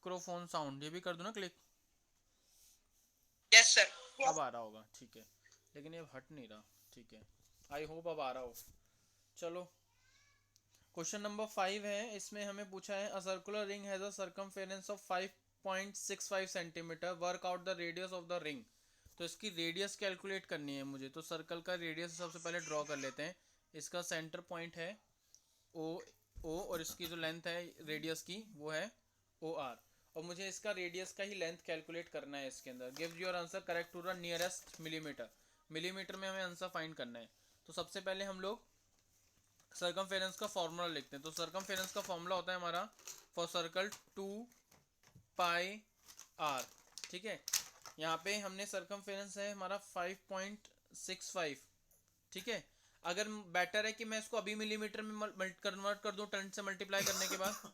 Microphone sound, ये भी कर दो ना क्लिक। Yes sir. अब आ रहा होगा, ठीक है, लेकिन ये हट नहीं रहा, ठीक है, आई होप अब आ रहा हो। चलो क्वेश्चन नंबर 5 है, इसमें हमें पूछा है a circular ring has a circumference of 5.65 centimetre, work out the radius of the ring. तो इसकी रेडियस कैलकुलेट करनी है मुझे, तो सर्कल का रेडियस सबसे पहले ड्रॉ कर लेते हैं। इसका सेंटर पॉइंट है ओ और इसकी जो लेंथ है रेडियस की वो है ओ आर, और मुझे इसका रेडियस का ही लेंथ कैलकुलेट करना है इसके अंदर। Give your answer correct to the nearest millimetre, millimetre में हमें आंसर फाइंड करना है। तो सबसे पहले हम लोग सर्कमफेरेंस का फॉर्मूला लिखते हैं। तो सर्कमफेरेंस का फॉर्मूला होता है हमारा फॉर सर्कल 2 पाई आर, ठीक है। यहाँ पे हमने सर्कमफेरेंस है हमारा 5.65, ठीक है। अगर बेटर है कि मैं इसको अभी मिलीमीटर में कन्वर्ट कर दूं टन से मल्टीप्लाई करने के बाद,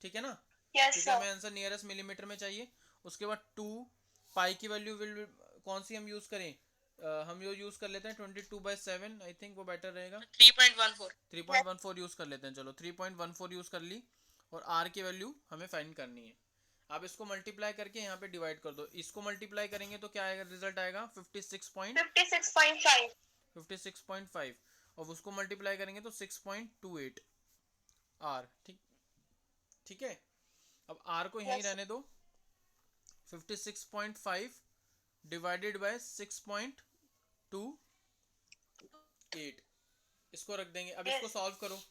ठीक है ना, क्योंकि हमें आंसर नियरेस्ट मिलीमीटर में चाहिए। उसके बाद 2 पाई की वैल्यू कौन सी हम यूज करें, हम यो यूज कर लेते हैं 22/7, आई थिंक वो बेटर रहेगा। 3.14 यूज कर लेते हैं, चलो 3.14 यूज कर ली, और आर की वैल्यू हमें फाइंड करनी है। अब इसको मल्टीप्लाई करके यहाँ पे डिवाइड कर दो, इसको मल्टीप्लाई करेंगे तो क्या आएगा, रिजल्ट आएगा 56.5, और उसको मल्टीप्लाई करेंगे तो 6.28 आर, ठीक, ठीक है। अब आर को यहीं रहने दो, 56.5 डिवाइडेड बाय 6.28, इसको रख देंगे। अब इसको सॉल्व करो,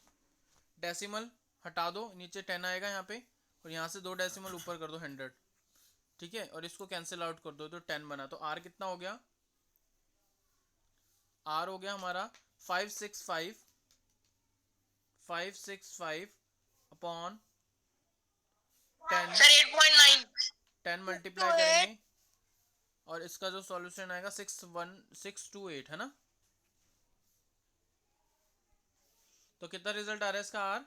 डेसिमल हटा दो, नीचे 10 आएगा यहाँ पे, और यहाँ से 2 डेसिमल ऊपर कर दो 100, ठीक है, और इसको कैंसिल आउट कर दो तो 10 बना। तो आर कितना हो गया, आर हो गया हमारा 565 अपॉन 10, सर 8.9 10 मल्टीप्लाई करेंगे, और इसका जो सॉल्यूशन आएगा 61628 है ना। तो कितना रिजल्ट आ रहा है इसका आर,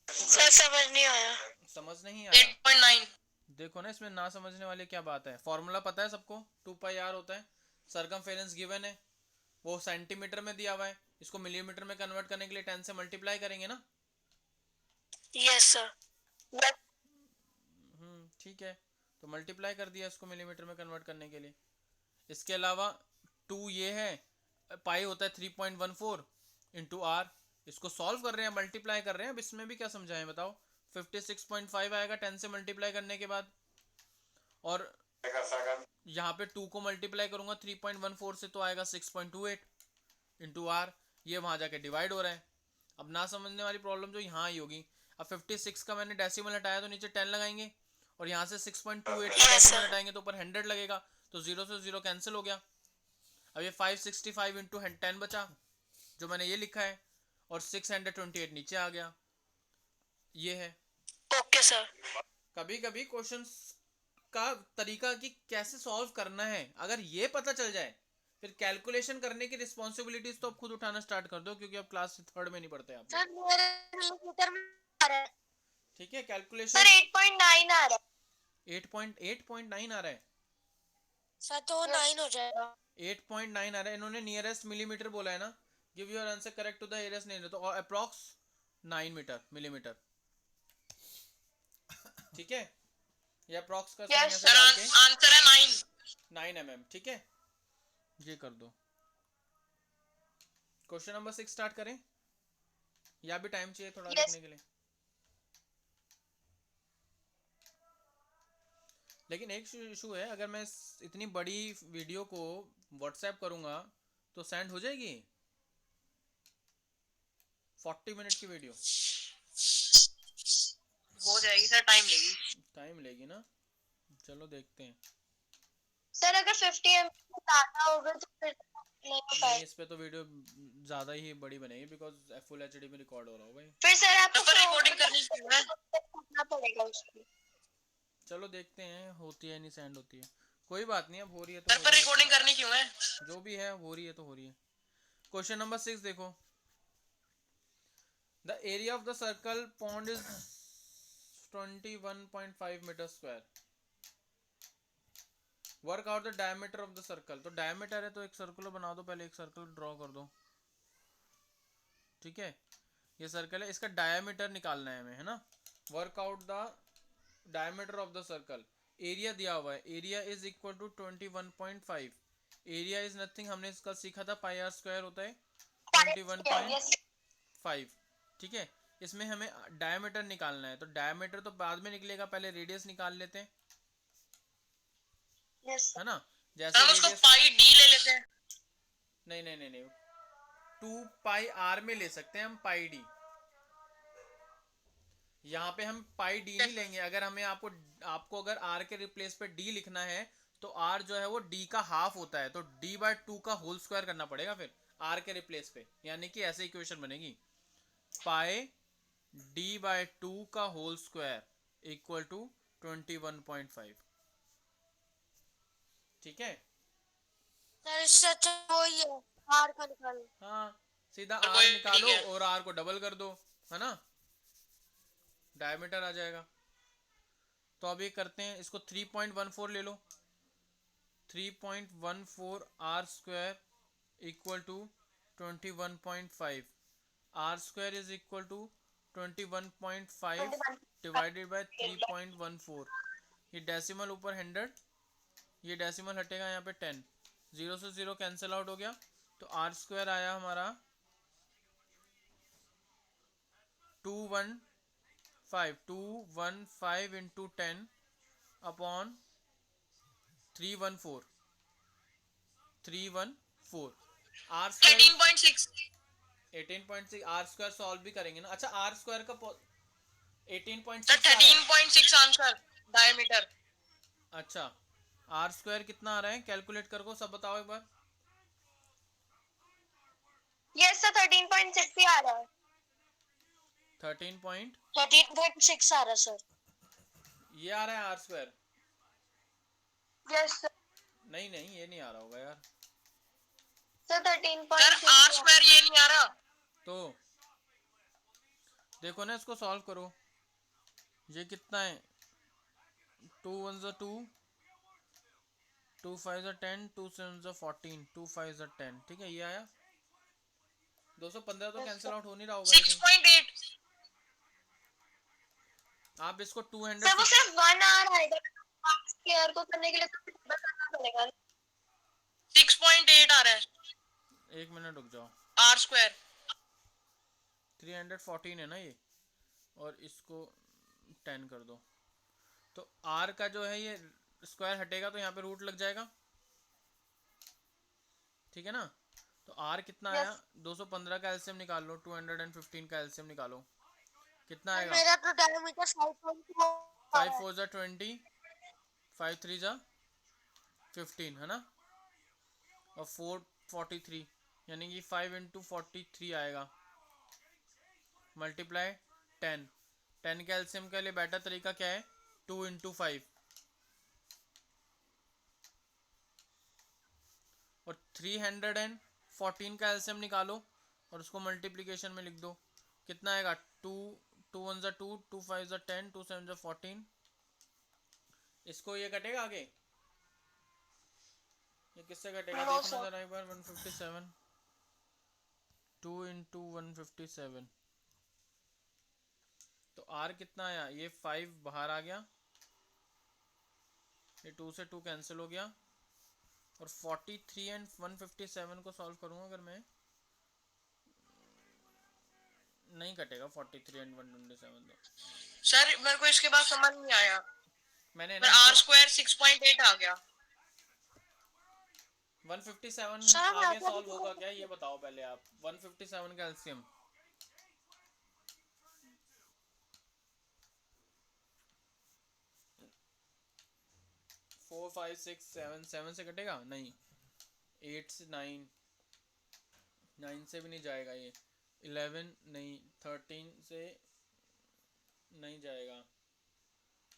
सर समझ नहीं आया। समझ नहीं आया, 8.9। देखो ना इसमें ना समझने वाली क्या बात है, फॉर्मूला पता है सबको, 2 पाई आर होता है, सर्कमफेरेंस गिवन है, वो सेंटीमीटर में दिया हुआ है, इसको मिलीमीटर में कन्वर्ट करने के लिए 10 से मल्टीप्लाई करेंगे ना। Yes sir. ठीक है, तो मल्टीप्लाई कर दिया इसको मिलीमीटर में कन्वर्ट करने के लिए। इसके अलावा 2 ये है, पाई होता है 3.14 इंटू आर, इसको सॉल्व कर रहे हैं, मल्टीप्लाई कर रहे हैं। अब इसमें भी क्या समझाएं बताओ, 56.5 आएगा 10 से मल्टीप्लाई करने के बाद, और यहाँ पे 2 को मल्टीप्लाई करूंगा 3.14 से तो आएगा 6.28 इंटू आर, ये वहां जाके डिवाइड हो रहा है। अब ना समझने वाली प्रॉब्लम जो यहाँ आई होगी, अब 56 का मैंने डेसिमल हटाया तो नीचे 10 लगाएंगे, और यहाँ से 6.28 का डेसिमल हटाएंगे तो ऊपर 100 लगेगा, तो 0 से 0 कैंसिल हो गया। अब ये 565 इंटू 10 बचा जो मैंने ये लिखा है, और 628 नीचे आ गया, ये है। Okay sir. कभी कभी क्वेश्चन का तरीका कि कैसे सॉल्व करना है अगर ये पता चल जाए, फिर कैलकुलेशन करने की रिस्पॉन्सिबिलिटीज तो अब खुद उठाना स्टार्ट कर दो, क्योंकि अब क्लास 3rd में नहीं पढ़ते आप लोग। सर मेरे मिलीमीटर में आ रहा है। ठीक है, सर कैलकुलेशन 8.9 आ रहा है। 8.9 आ रहा है, सर तो 9 हो जाएगा। 8.9 आ रहा है, इन्होंने नियरेस्ट मिलीमीटर बोला है ना। Give your answer correct to the nearest नहीं, तो अप्रॉक्स 9 मीटर मिलीमीटर, ठीक है, ये अप्रॉक्स का साइन ऐसे डाल के आंसर है 9 mm, ठीक है, ये कर दो। क्वेश्चन नंबर 6 स्टार्ट करें, या भी टाइम चाहिए थोड़ा लिखने के लिए। लेकिन एक इशू है, अगर मैं इतनी बड़ी वीडियो को व्हाट्सएप करूंगा तो सेंड हो जाएगी 40 मिनट की वीडियो, हो जाएगी सर, टाइम लेगी। टाइम लेगी ना, चलो देखते हैं। सर अगर 50 MB ज्यादा होगा तो फिर नहीं हो नहीं, पाएगा। इस पे तो वीडियो ज़्यादा ही बड़ी बनेगी, बिकॉज फुल एचडी में रिकॉर्ड हो रहा होगा ये। फिर सर आपको रिकॉर्डिंग करना पड़ेगा उसकी। चलो देखते हैं होती है नहीं सेंड होती है, कोई बात नहीं, अब हो रही है तो सर पर रिकॉर्डिंग करनी क्यों है? जो भी है हो रही है तो हो रही है। क्वेश्चन नंबर 6 देखो, the area of the circle pond is 21.5 metre square, work out the diameter of the circle. तो डायमीटर है तो एक सर्कुलर बना दो, पहले एक सर्कल ड्रॉ कर दो, ठीक है, ये सर्कल है, इसका डायमीटर निकालना है हमें, है ना। Work out the diameter of the circle. Area दिया हुआ है, area is equal to 21.5। Area is nothing, हमने इसका सीखा था पाई आर स्क्वायर होता है 21.5। यस ठीक है, इसमें हमें डायमीटर निकालना है, तो डायमीटर तो बाद में निकलेगा, पहले रेडियस निकाल लेते हैं, यस है ना। जैसे हम उसको रेडियस, पाई डी ले लेते हैं। नहीं नहीं नहीं नहीं, 2 पाई आर में ले सकते हैं हम पाई डी। यहाँ पे हम पाई डी नहीं लेंगे, अगर हमें आपको अगर आर के रिप्लेस पे डी लिखना है तो आर जो है वो डी का हाफ होता है, तो d/2 का होल स्क्वायर करना पड़ेगा फिर आर के रिप्लेस पे, यानी कि ऐसे इक्वेशन बनेगी पाई d/2 का होल स्क्वायर इक्वल टू 21.5। ठीक है, सर, इससे अच्छा वही है, आर का निकालो। हाँ सीधा और आर कोई निकालो ठीक है। और आर को डबल कर दो, है ना, डायमीटर आ जाएगा। तो अब ये करते हैं, इसको 3.14 ले लो, 3.14 r square equal to 21.5। R square is equal to 21.5 divided by 3.14। ये डेसिमल ऊपर 100, ये डेसिमल हटेगा यहाँ पे 10, 0 से 0 कैंसिल आउट हो गया, तो आर स्क्वायर आया हमारा 215 into 10 upon 314 r square 13.6 18.6। R square solve भी करेंगे ना, अच्छा आर स्क्वायर का 18.6 सर, 13.6 आंसर डायमीटर। अच्छा आर स्क्वायर कितना आ रहा है, कैलकुलेट करो सब बताओ एक बार। यस सर, 13.6 ही आ रहा है। 13.6 आ रहा है सर। ये आ रहा है आर स्क्वायर, यस सर। नहीं नहीं ये नहीं आ रहा होगा यार, सर सर 13.6 आर स्क्वायर ये नहीं आ रहा। तो देखो ना इसको सॉल्व करो, ये कितना है, 2 1 2, 2 5 10, 2 7 14, 2 5 10, ठीक है ये आया। 215 तो कैंसिल आउट हो नहीं रहा होगा I think। 6.8 आप इसको सर, वो 200 सिर्फ 1 आ रहा है, स्क्वायर को करने के लिए तो डबल करना पड़ेगा। 6.8 आ रहा है एक मिनट रुक जाओ, आर स्क्वायर। 314 है ना ये, और इसको 10 कर दो, तो r का जो है ये स्क्वायर हटेगा तो यहाँ पे रूट लग जाएगा, ठीक है ना। तो r कितना आया, 215 का एलसीएम निकाल लो, 215 का एलसीएम निकालो, कितना आएगा, मेरा तो डायमीटर 5.2 आ 5 रहा है। 4 जा 20, 5 3 जा 15, है ना, और 4 43, यानी कि 5 इंटू 43 आएगा, मल्टीप्लाई 10। 10 के एलसीएम के लिए बेटर तरीका क्या है, 2 इंटू 5, और 314 का एलसीएम निकालो और उसको मल्टीप्लिकेशन में लिख दो, कितना आएगा, 2 2 1 जा 2, 2 5 जा 10, 2 7 जा 14। इसको ये कटेगा आगे, ये किससे कटेगा No, देखना sir. जरा एक बार, 157, 2 इंटू 157, तो आर कितना आया, ये 5 बाहर आ गया, ये 2 से 2 कैंसिल हो गया, और 43 एंड 157 को सॉल्व करूंगा अगर मैं, नहीं कटेगा 43 एंड 127 तो। सर मेरे को इसके बाद समझ नहीं आया, मैंने पर ना आर स्क्वायर 6.8 आ गया। 157 सर, मैं आगे ऐसा सॉल्व भी होगा क्या, ये बताओ पहले आप, 157 का LCM, four five six seven, 7 से कटेगा नहीं, 8 से 9, 9 से भी नहीं जाएगा ये, 11 नहीं, 13 से नहीं जाएगा,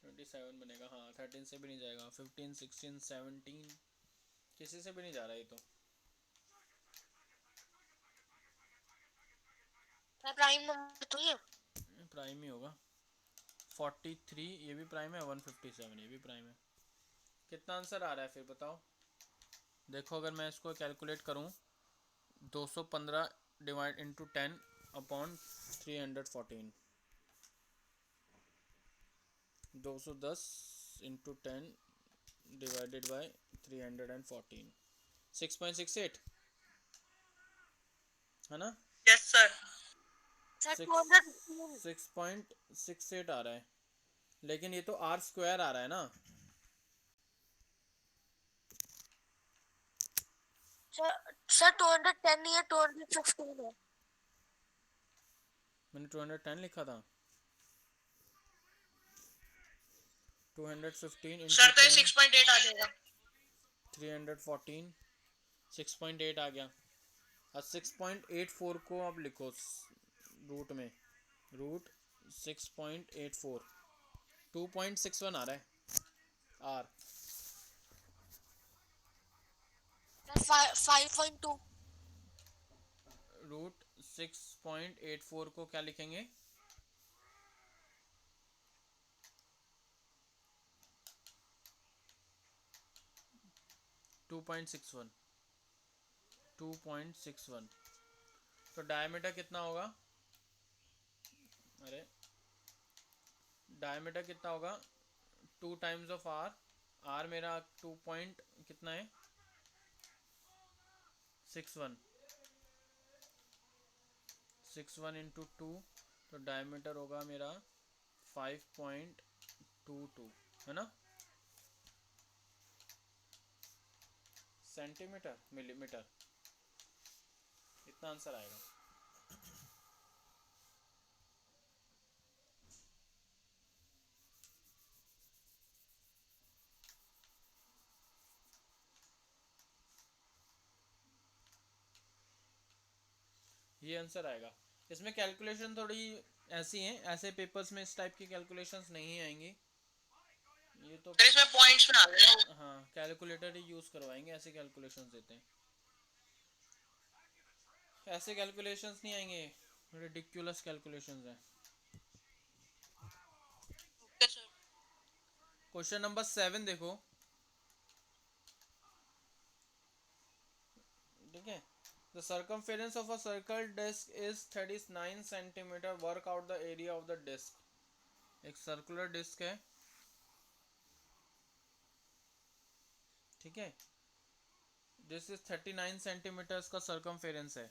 27 बनेगा, हाँ 13 से भी नहीं जाएगा, 15 16 17 किसी से भी नहीं जा रहा ये तो। प्राइम नंबर तो ये प्राइम ही होगा, 43 ये भी प्राइम है, 157 ये भी प्राइम है। कितना आंसर आ रहा है फिर बताओ, देखो अगर मैं इसको कैलकुलेट करूं, 215 divide into 10 upon 314, 210 into 10 divided by 314, 6.68 है ना? Yes sir. सर सिक्स 215 6.68 आ रहा है, लेकिन ये तो आर स्क्वायर आ रहा है ना। सर सर 210 नहीं है, 215 है। मैंने 210 लिखा था। 215 इंटू सर तो ये 10 6.8 आ जाएगा। 314, 6.8 आ गया। और 6.84 को आप लिखो रूट में, रूट 6.84, 2.61 आ रहा है आर। सर 5.2। रूट 6.84 को क्या लिखेंगे? 2.61, 2.61। तो डायमीटर कितना होगा? अरे डायमीटर कितना होगा? 2 टाइम्स ऑफ आर। आर मेरा 2 पॉइंट कितना है? 61, 61 इंटू 2, तो डायमीटर होगा मेरा 5.22 है ना? सेंटीमीटर मिलीमीटर, इतना आंसर आएगा। ये आंसर आएगा। इसमें कैलकुलेशन थोड़ी ऐसी हैं, ऐसे पेपर्स में इस टाइप की कैलकुलेशंस नहीं आएंगी। ये तो सर इसमें पॉइंट्स में आ गया ना। हाँ कैलकुलेटर ही यूज़ करवाएंगे, ऐसे कैलकुलेशंस देते हैं। ऐसे कैलकुलेशंस नहीं आएंगे, रिडिक्युलस कैलकुलेशंस हैं। Okay sir. क्वेश्चन नंबर 7 देखो, ठीक है। The circumference of a circle disc is 39 centimetre, work out the area of the disc. एक सर्कुलर डिस्क है, ठीक है। दिस इज 39 सेंटीमीटर्स का सर्कमफेरेंस है,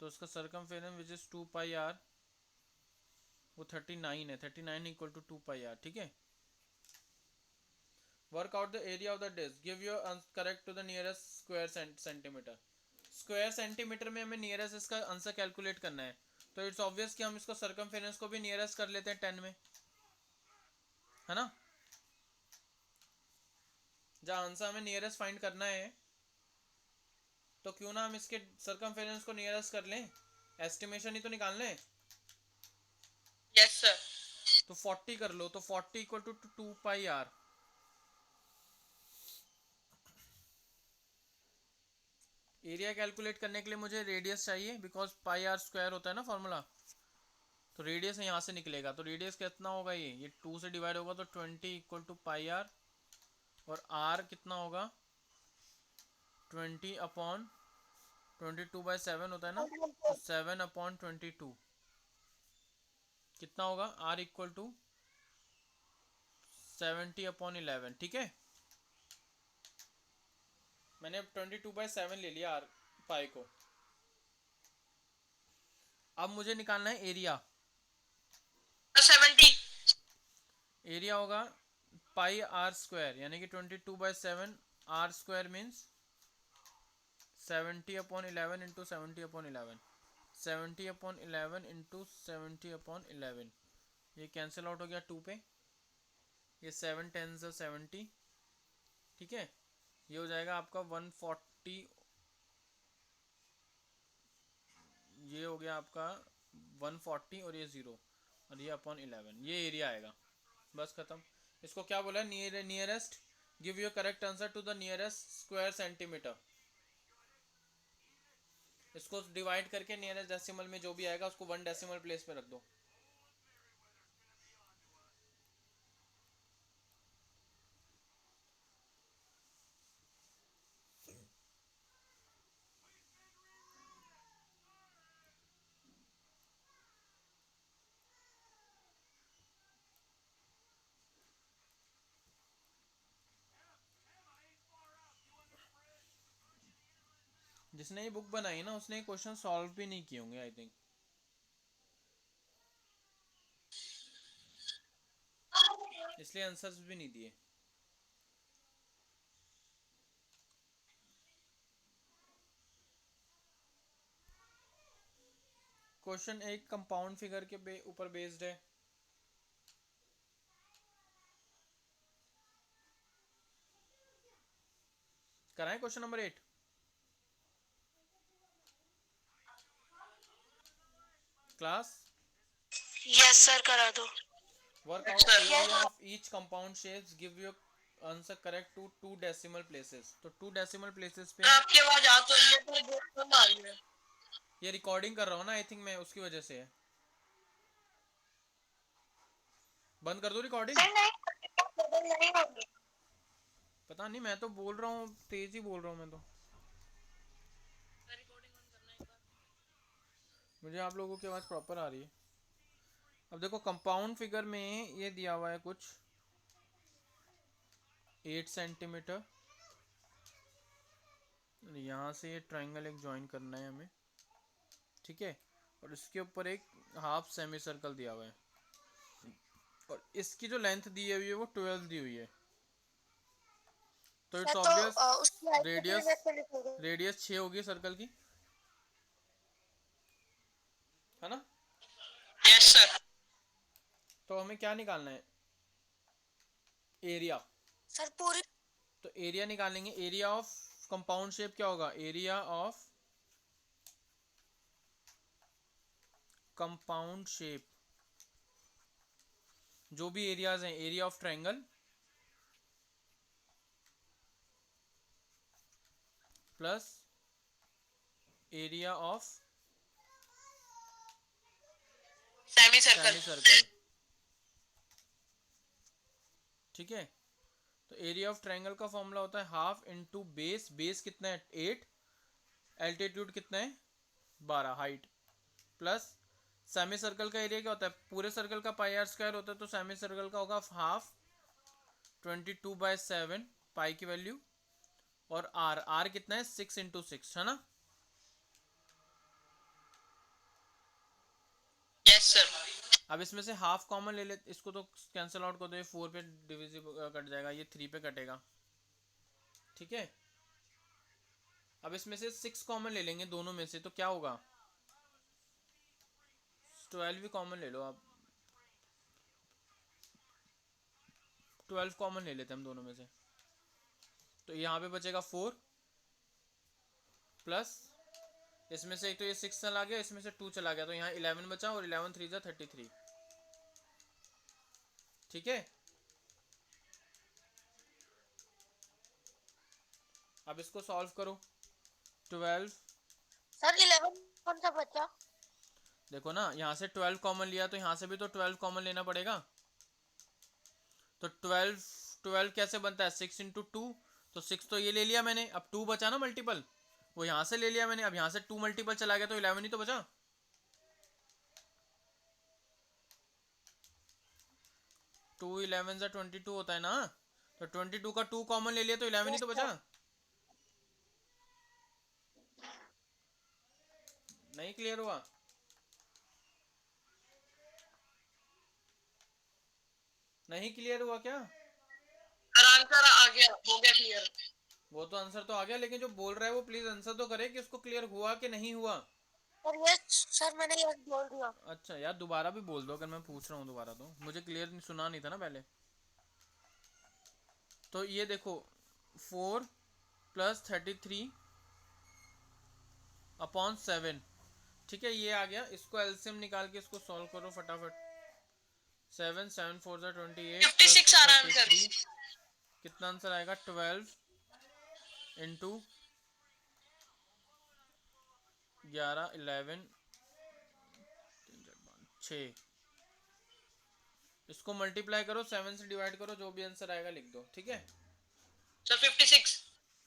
तो उसका circumference which is 2 pi r, वो 39 है। 39 इक्वल टू 2 पाई आर, ठीक है। Work out the area of the disc, give your correct to the nearest square centimetre. Square centimetre में हमें नियरेस्ट इसका आंसर कैलकुलेट करना है, तो इट्स ऑब्वियस कि हम इसको सर्कमफेरेंस को भी नियरेस्ट कर लेते हैं 10 में, है ना। जहाँ आंसर हमें नियरेस्ट फाइंड करना है, तो क्यों ना हम इसके सर्कमफेरेंस को नियरेस्ट कर लें, एस्टिमेशन ही तो निकालना है। Yes sir. तो 40 कर लो, तो 40 equal to 2 pi r. Area calculate करने के लिए मुझे रेडियस चाहिए, बिकॉज पाई आर स्क्वायर होता है ना फॉर्मूला। तो रेडियस यहाँ से निकलेगा, तो रेडियस कितना होगा? ये 2 से डिवाइड होगा तो 20 इक्वल टू पाई आर। और आर कितना होगा? 20 अपॉन 22/7 होता है ना, तो 7 अपॉन 22 कितना होगा? आर इक्वल टू 70 अपॉन 11, ठीक है। मैंने 22/7 ले लिया आर पाई को। अब मुझे निकालना है एरिया। 70। एरिया होगा पाई आर स्क्वायर, यानी कि 22/7 r square means 70 upon 11 into 70 upon 11, 70 upon 11 into 70 upon 11। ये कैंसिल आउट हो गया 2 पे, ये 7 10 से 70, ठीक है। ये हो जाएगा आपका 140, ये हो गया आपका 140 और ये 0 और ये अपॉन 11, ये एरिया आएगा। बस खत्म। इसको क्या बोला? Nearest, give your correct answer to the nearest square centimetre. इसको डिवाइड करके नियरेस्ट डेसिमल में जो भी आएगा उसको 1 डेसिमल प्लेस पे रख दो। जिसने ये बुक बनाई ना उसने क्वेश्चन सॉल्व भी नहीं किए होंगे आई थिंक। इसलिए आंसर्स भी नहीं दिए। क्वेश्चन एक कंपाउंड फिगर के ऊपर बेस्ड है। कराएं question number 8। Class yes sir करा दो। Work Yes, out sir. Area of each compound shapes give you answer correct to 2 decimal places. तो 2 डेसिमल प्लेसेस पे सर आपकी आवाज आ तो रही है पर बहुत कम आ रही है। ये रिकॉर्डिंग कर रहा हूँ ना आई थिंक मैं, उसकी वजह से है। बंद कर दो रिकॉर्डिंग। सर नहीं होगी। पता नहीं, मैं तो बोल रहा हूँ, तेज ही बोल रहा हूँ मैं तो। रिकॉर्डिंग ऑन करना एक बार। मुझे आप लोगों की आवाज़ प्रॉपर आ रही है। अब देखो कंपाउंड फिगर में ये दिया हुआ है कुछ 8 सेंटीमीटर। यहाँ से ये ट्रायंगल एक ज्वाइन करना है हमें, ठीक है। और इसके ऊपर एक हाफ सेमी सर्कल दिया हुआ है और इसकी जो लेंथ दी हुई है वो 12 दी हुई है। तो इट्स ऑब्वियस उसकी height कितनी रेडियस वैसे लिखोगे? रेडियस 6 होगी सर्कल की, है ना। Yes sir. तो हमें क्या निकालना है, एरिया। सर पूरी तो एरिया निकालेंगे। एरिया ऑफ कंपाउंड शेप क्या होगा, एरिया ऑफ कंपाउंड शेप, जो भी एरियाज हैं, area of triangle plus area of semi semi circle. Circle, ठीक है। तो एरिया ऑफ ट्रायंगल का फॉर्मूला होता है हाफ इंटू बेस। बेस कितना है 8, एल्टीट्यूड कितना है 12, हाइट, प्लस सेमी सर्कल का एरिया क्या होता है, पूरे सर्कल का पाई आर स्क्वायर होता है, तो सेमी सर्कल का होगा हाफ 22/7 पाई की वैल्यू। और आर, आर कितना है 6 इंटू 6, है ना। Yes sir. अब इसमें से हाफ कॉमन ले लेते, इसको तो कैंसिल आउट कर दो, ये 4 पे डिविजिबल कट जाएगा, ये 3 पे कटेगा, ठीक है। अब इसमें से 6 कॉमन ले लेंगे दोनों में से, तो क्या होगा 12 भी कॉमन ले लो आप, 12 कॉमन ले लेते हैं हम दोनों में से। तो यहाँ पे बचेगा 4 प्लस इसमें से एक तो ये 6 चला गया, इसमें से 2 चला गया, तो यहाँ 11 बचा और 11 3 जा 33, ठीक है। अब इसको सॉल्व करो। 12, सर 11 कौन सा बचा? देखो ना यहाँ से 12 कॉमन लिया तो यहाँ से भी तो 12 कॉमन लेना पड़ेगा। तो 12 कैसे बनता है, 6 इंटू 2, तो 6 तो ये ले लिया मैंने, अब 2 बचा ना मल्टीपल, वो यहाँ से ले लिया मैंने, अब यहाँ से 2 मल्टीपल चला गया तो 11 ही तो बचा। टू 11 22 होता है ना, तो 22 का 2 कॉमन ले लिया तो 11 ही तो बचा। नहीं क्लियर हुआ, नहीं क्लियर हुआ क्या। सर आंसर आ गया, हो गया क्लियर। वो तो आंसर तो आ गया, लेकिन जो बोल रहा है वो प्लीज आंसर तो करे कि उसको क्लियर हुआ कि नहीं हुआ। सर यस सर मैंने यस बोल दिया। अच्छा यार दोबारा भी बोल दो अगर मैं पूछ रहा हूँ दोबारा, तो मुझे क्लियर सुना नहीं था ना पहले। तो ये देखो 4 प्लस 33 अपॉन 7, ठीक है, ये आ गया। इसको एलसीएम निकाल के इसको सॉल्व करो फटाफट। 7 7 4 28 56 आ रहा है आंसर। कितना आंसर आएगा 12 इंटू 11 11 6, इसको मल्टीप्लाई करो 7 से डिवाइड करो, जो भी आंसर आएगा लिख दो, ठीक है। सर 56।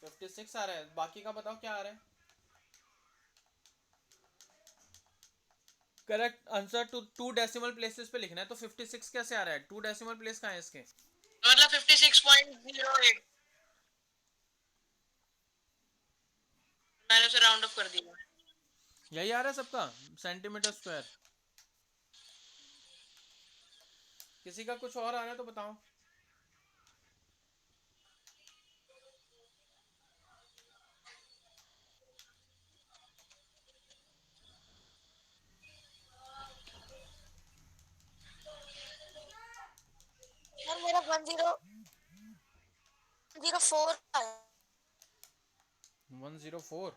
56 आ रहा है, बाकी का बताओ क्या आ रहा है। Correct answer to decimal places पे लिखना है, तो 56 कैसे आ रहा है, 2 डेसिमल प्लेस कहाँ है इसके। मतलब 56.08 मैंने उसे राउंड ऑफ कर दिया। यही आ रहा है सबका, सेंटीमीटर स्क्वायर। किसी का कुछ और आ रहा है तो बताओ। सर मेरा 1004 है। 104।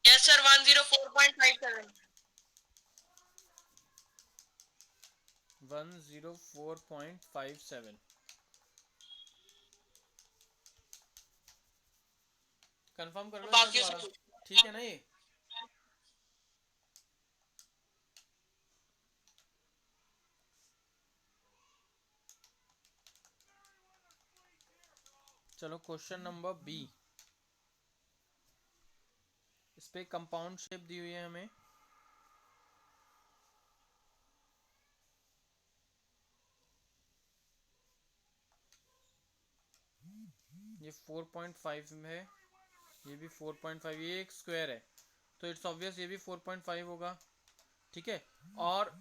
Yes sir 104.57। 104.57 कंफर्म कर लो एक बार बाकियों से दोबारा। पूछ। ठीक है ना ये? चलो क्वेश्चन नंबर बी। इस पे कंपाउंड शेप दी हुई है हमें। ये 4.5 है, ये भी 4.5, ये एक स्क्वायर है तो इट्स ऑब्वियस ये भी 4.5 होगा। ठीक है, और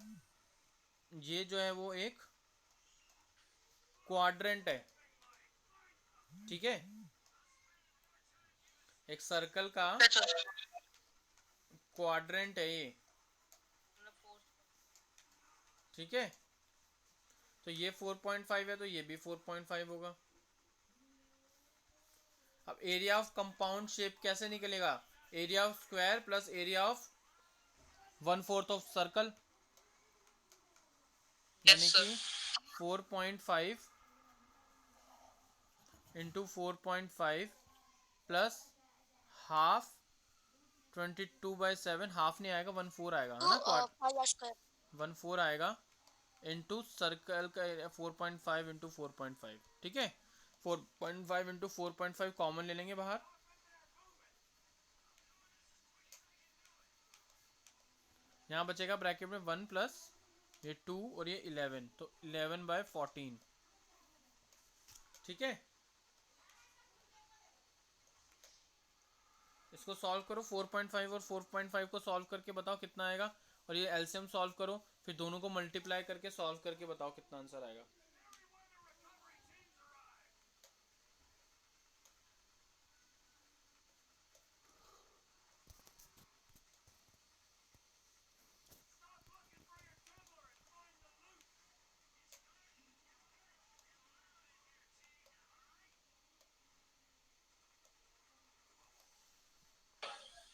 ये जो है वो एक क्वाड्रेंट है। ठीक है, एक सर्कल का अच्छा क्वाड्रेंट है ये। ठीक है, तो ये 4.5 है तो ये भी 4.5 होगा। अब एरिया ऑफ कंपाउंड शेप कैसे निकलेगा? Area of square plus area of 1/4 of circle, yes यानी सर। कि 4.5 इंटू 4.5 प्लस हाफ 22/7। हाफ नहीं आएगा, 1/4 आएगा, है ना? Quad 5 square. 1/4 आएगा इंटू सर्कल का 4.5 इंटू 4.5। ठीक है, 4.5 इंटू 4.5 कॉमन ले लेंगे बाहर। यहाँ बचेगा ब्रैकेट में 1 प्लस ये 2 और ये 11, तो 11/14। ठीक है, इसको सॉल्व करो। 4.5 और 4.5 को सॉल्व करके बताओ कितना आएगा, और ये एलसीएम सॉल्व करो, फिर दोनों को मल्टीप्लाई करके सॉल्व करके बताओ कितना आंसर आएगा।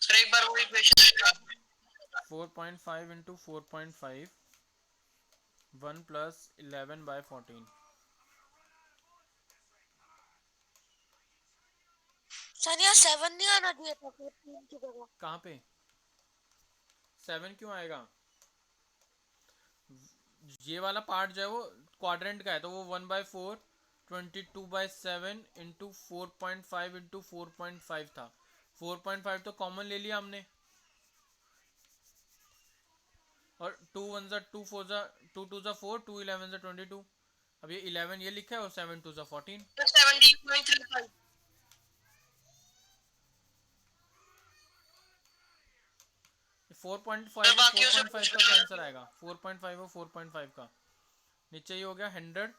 सर एक बार वो इक्वेशन 4.5 इंटू 4.5, 1 प्लस 11/14। सर यहाँ 7 नहीं आना चाहिए था, 14 की जगह। कहाँ पे 7 क्यों आएगा? ये वाला पार्ट जो है वो क्वाड्रेंट का है, तो वो 1/4 22/7 इंटू 4.5 इंटू 4.5 था। 4.5 तो कॉमन ले लिया हमने, और 2 1 जा 2 4 जा 2 2 जा 4, 2 11 जा 22। अब ये 11 ये लिखा है और 7 2 जा 14। 17.35। 4.5 सर और बाकियों से 4.5 पूछ का क्या आंसर आएगा? 4.5 और 4.5 का नीचे ही हो गया 100,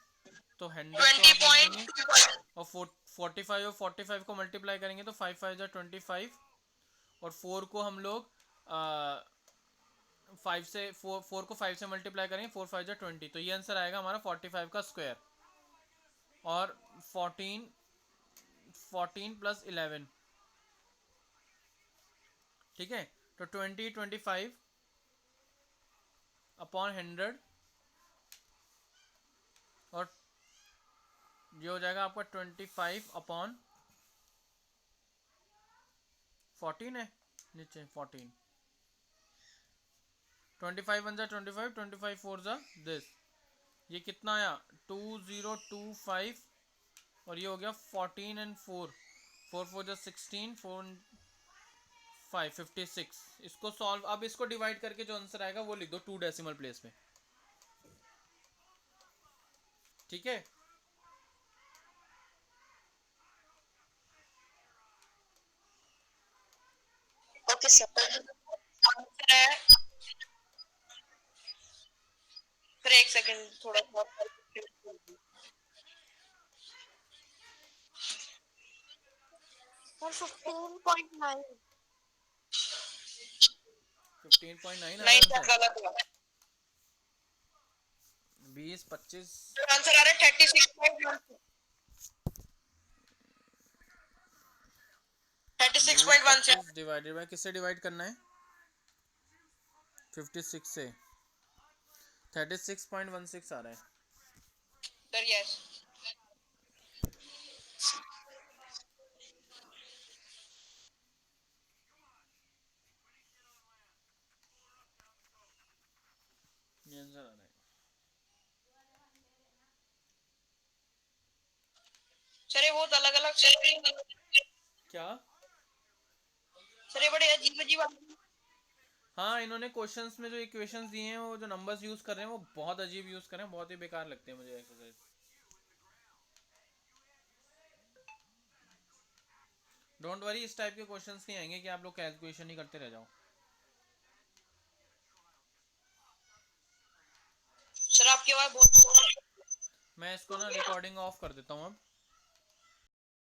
तो 100 तो आप लिख देंगे, 20.25। और 45 और 45 को मल्टीप्लाई करेंगे तो 5 5 जा 25, और 4 को हम लोग 5 से 4 को 5 से मल्टीप्लाई करेंगे, 4 5 जा 20, तो ये आंसर आएगा हमारा 45 का स्क्वायर। और 14 प्लस 11, ठीक है, तो 25 अपॉन 100, और ये हो जाएगा आपका 25 अपॉन 14 है नीचे 14। 25 1 जा 25, 25 4 जा दिस, ये कितना आया 2025, और ये हो गया 14 एंड 4 4 4 जा 16, 4 5 56। इसको सॉल्व, अब इसको डिवाइड करके जो आंसर आएगा वो लिख दो 2 डेसिमल प्लेस में। ठीक है, ओके सर। आंसर है, सर एक सेकंड थोड़ा सा सर 15.9। 15.9 नहीं सर, आंसर। गलत हुआ। 20, 25। आंसर आ रहा है 36.16। 20, 36.17। 25 डिवाइडेड बाय, किससे डिवाइड करना है? 56 से। 36.16 आ रहा है। Sir yes. ये आंसर आ रहा है। सर ये बहुत अलग अलग क्या? सर ये बड़े अजीब अजीब। हाँ, इन्होंने क्वेश्चंस में जो इक्वेशंस दिए हैं, वो जो नंबर्स यूज कर रहे हैं, वो बहुत अजीब यूज कर रहे हैं, बहुत ही बेकार लगते हैं मुझे एक्सरसाइज। डोंट वरी, इस टाइप के क्वेश्चंस नहीं आएंगे कि आप लोग कैलकुलेशन ही करते रह जाओ। सर आपकी आवाज बहुत। मैं इसको ना रिकॉर्डिंग ऑफ कर देता हूँ अब।